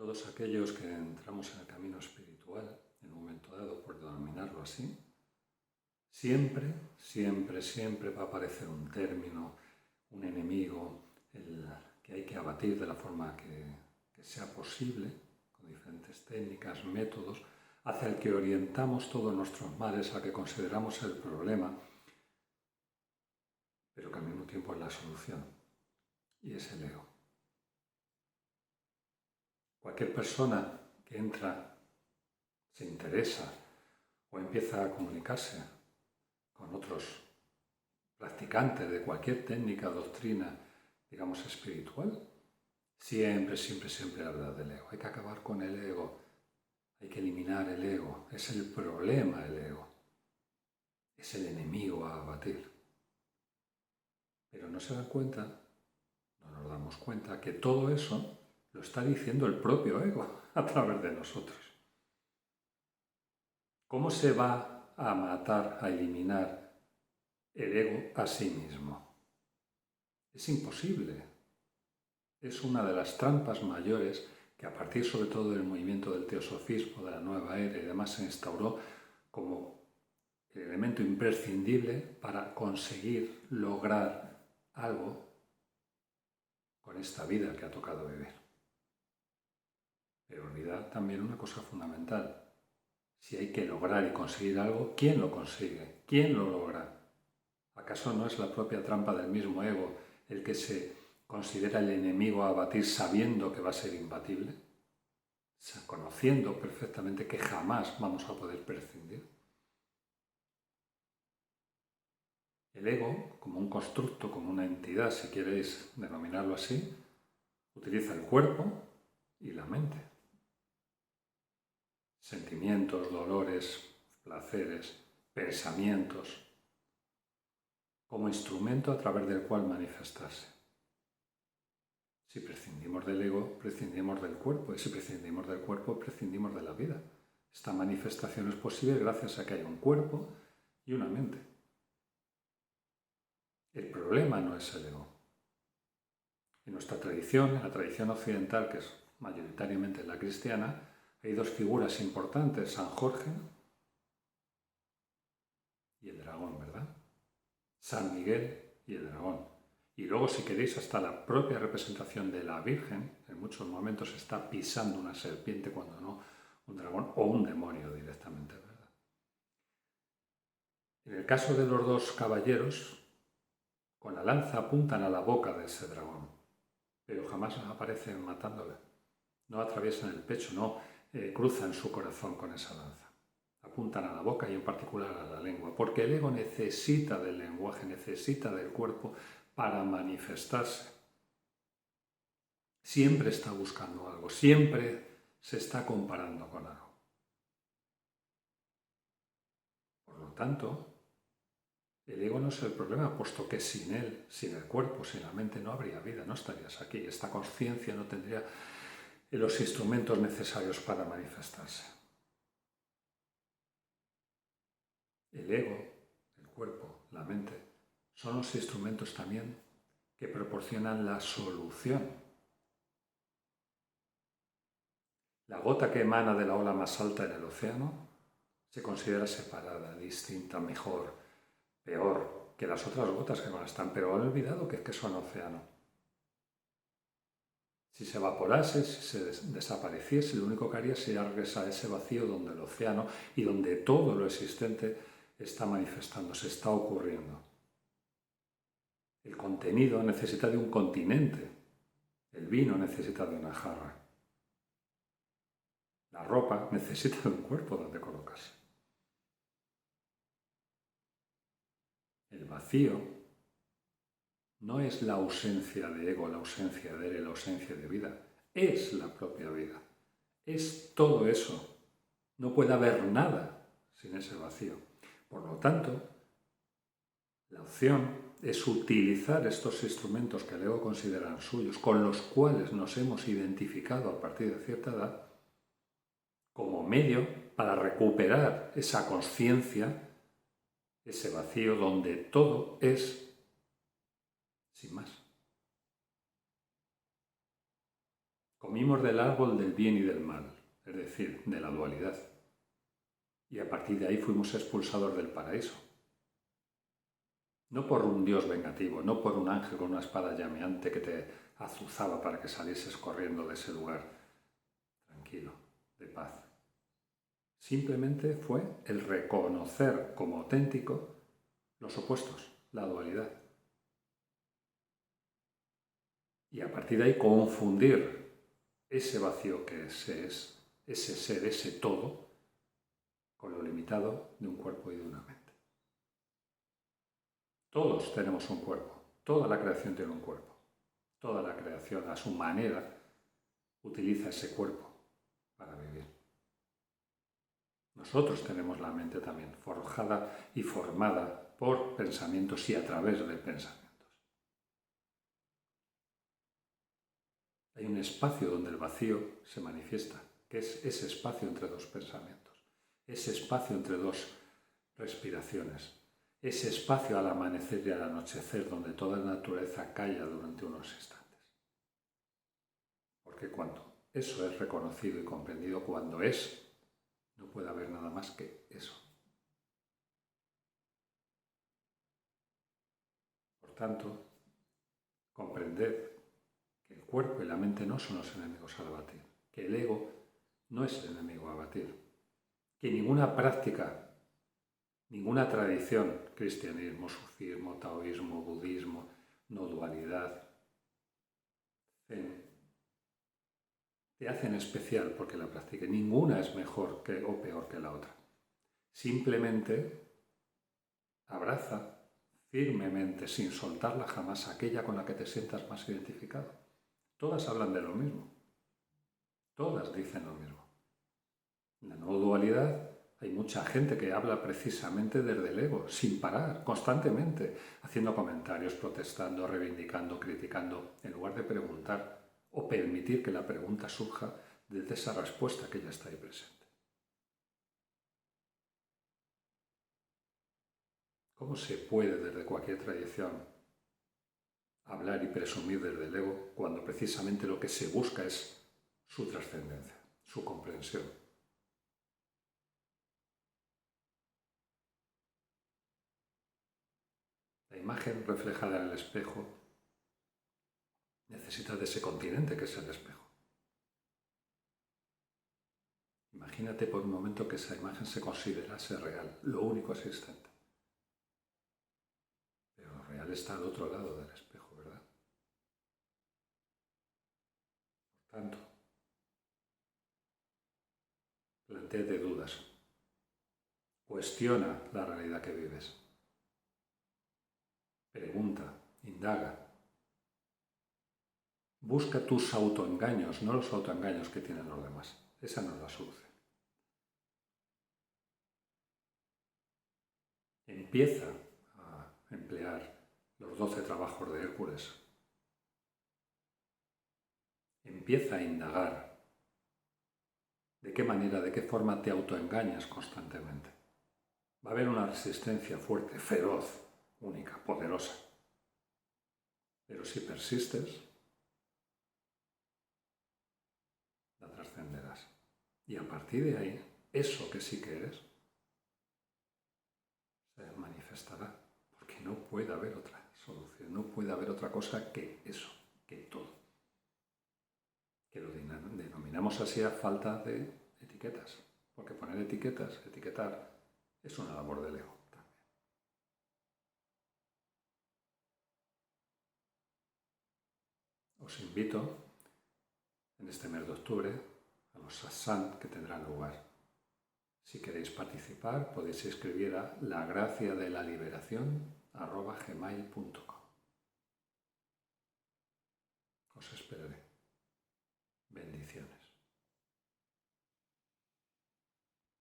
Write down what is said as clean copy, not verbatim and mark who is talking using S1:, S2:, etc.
S1: Todos aquellos que entramos en el camino espiritual, en un momento dado, por denominarlo así, siempre va a aparecer un término, un enemigo, el que hay que abatir de la forma que sea posible, con diferentes técnicas, métodos, hacia el que orientamos todos nuestros males, al que consideramos el problema, pero que al mismo tiempo es la solución, y es el ego. Cualquier persona que entra, se interesa o empieza a comunicarse con otros practicantes de cualquier técnica, doctrina, digamos, espiritual, siempre habla del ego. Hay que acabar con el ego, hay que eliminar el ego. Es el problema el ego, es el enemigo a abatir. Pero no se dan cuenta, no nos damos cuenta que todo eso lo está diciendo el propio ego a través de nosotros. ¿Cómo se va a matar, a eliminar el ego a sí mismo? Es imposible. Es una de las trampas mayores que a partir sobre todo del movimiento del teosofismo, de la nueva era y demás se instauró como el elemento imprescindible para conseguir lograr algo con esta vida que ha tocado vivir. Pero olvidar también una cosa fundamental. Si hay que lograr y conseguir algo, ¿quién lo consigue? ¿Quién lo logra? ¿Acaso no es la propia trampa del mismo ego el que se considera el enemigo a abatir sabiendo que va a ser imbatible? O sea, conociendo perfectamente que jamás vamos a poder prescindir. El ego, como un constructo, como una entidad, si queréis denominarlo así, utiliza el cuerpo y la mente. Sentimientos, dolores, placeres, pensamientos, como instrumento a través del cual manifestarse. Si prescindimos del ego, prescindimos del cuerpo, y si prescindimos del cuerpo, prescindimos de la vida. Esta manifestación es posible gracias a que hay un cuerpo y una mente. El problema no es el ego. En nuestra tradición, en la tradición occidental, que es mayoritariamente la cristiana, hay dos figuras importantes, San Jorge y el dragón, ¿verdad? San Miguel y el dragón. Y luego, si queréis, hasta la propia representación de la Virgen, en muchos momentos está pisando una serpiente, cuando no un dragón o un demonio directamente, ¿verdad? En el caso de los dos caballeros, con la lanza apuntan a la boca de ese dragón, pero jamás aparecen matándole. No atraviesan el pecho, no cruzan su corazón con esa lanza. Apuntan a la boca y en particular a la lengua, porque el ego necesita del lenguaje, necesita del cuerpo para manifestarse. Siempre está buscando algo, siempre se está comparando con algo. Por lo tanto, el ego no es el problema, puesto que sin él, sin el cuerpo, sin la mente, no habría vida, no estarías aquí. Esta conciencia no tendría los instrumentos necesarios para manifestarse. El ego, el cuerpo, la mente, son los instrumentos también que proporcionan la solución. La gota que emana de la ola más alta en el océano se considera separada, distinta, mejor, peor que las otras gotas que no están, pero han olvidado que son océano. Si se evaporase, si se desapareciese, lo único que haría sería regresar a ese vacío donde el océano y donde todo lo existente está manifestándose, está ocurriendo. El contenido necesita de un continente, el vino necesita de una jarra, la ropa necesita de un cuerpo donde colocarse. El vacío no es la ausencia de ego, la ausencia de él, la ausencia de vida, es la propia vida, es todo eso. No puede haber nada sin ese vacío. Por lo tanto, la opción es utilizar estos instrumentos que el ego considera suyos, con los cuales nos hemos identificado a partir de cierta edad, como medio para recuperar esa conciencia, ese vacío donde todo es sin más. Comimos del árbol del bien y del mal, es decir, de la dualidad. Y a partir de ahí fuimos expulsados del paraíso. No por un Dios vengativo, no por un ángel con una espada llameante que te azuzaba para que salieses corriendo de ese lugar tranquilo, de paz. Simplemente fue el reconocer como auténtico los opuestos, la dualidad. Y a partir de ahí confundir ese vacío que es, ese ser, ese todo, con lo limitado de un cuerpo y de una mente. Todos tenemos un cuerpo, toda la creación tiene un cuerpo. Toda la creación, a su manera, utiliza ese cuerpo para vivir. Nosotros tenemos la mente también forjada y formada por pensamientos y a través de pensamientos. Hay un espacio donde el vacío se manifiesta, que es ese espacio entre dos pensamientos, ese espacio entre dos respiraciones, ese espacio al amanecer y al anochecer donde toda la naturaleza calla durante unos instantes. Porque cuando eso es reconocido y comprendido, cuando es, no puede haber nada más que eso. Por tanto, comprender que el cuerpo y la mente no son los enemigos a abatir, que el ego no es el enemigo a abatir, que ninguna práctica, ninguna tradición, cristianismo, sufismo, taoísmo, budismo, no dualidad, zen, te hacen especial porque la practiques. Ninguna es mejor o peor que la otra. Simplemente abraza firmemente, sin soltarla jamás, aquella con la que te sientas más identificado. Todas hablan de lo mismo. Todas dicen lo mismo. En la no dualidad hay mucha gente que habla precisamente desde el ego, sin parar, constantemente, haciendo comentarios, protestando, reivindicando, criticando, en lugar de preguntar o permitir que la pregunta surja desde esa respuesta que ya está ahí presente. ¿Cómo se puede desde cualquier tradición hablar y presumir desde el ego cuando precisamente lo que se busca es su trascendencia, su comprensión? La imagen reflejada en el espejo necesita de ese continente que es el espejo. Imagínate por un momento que esa imagen se considerase real, lo único existente. Pero lo real está al otro lado del espejo, ¿verdad? Por tanto, plantéate dudas. Cuestiona la realidad que vives. Pregunta, indaga. Busca tus autoengaños, no los autoengaños que tienen los demás. Esa no es la solución. Empieza a emplear los 12 trabajos de Hércules. Empieza a indagar de qué manera, de qué forma te autoengañas constantemente. Va a haber una resistencia fuerte, feroz, única, poderosa. Pero si persistes, la trascenderás. Y a partir de ahí, eso que sí que eres, se manifestará. Porque no puede haber otra solución, no puede haber otra cosa que eso, que todo. Que lo denominamos así a falta de etiquetas. Porque poner etiquetas, etiquetar, es una labor del ego también. Os invito en este mes de octubre a los satsang que tendrán lugar. Si queréis participar, podéis escribir a lagraciadelaliberacion@gmail.com. Os esperaré.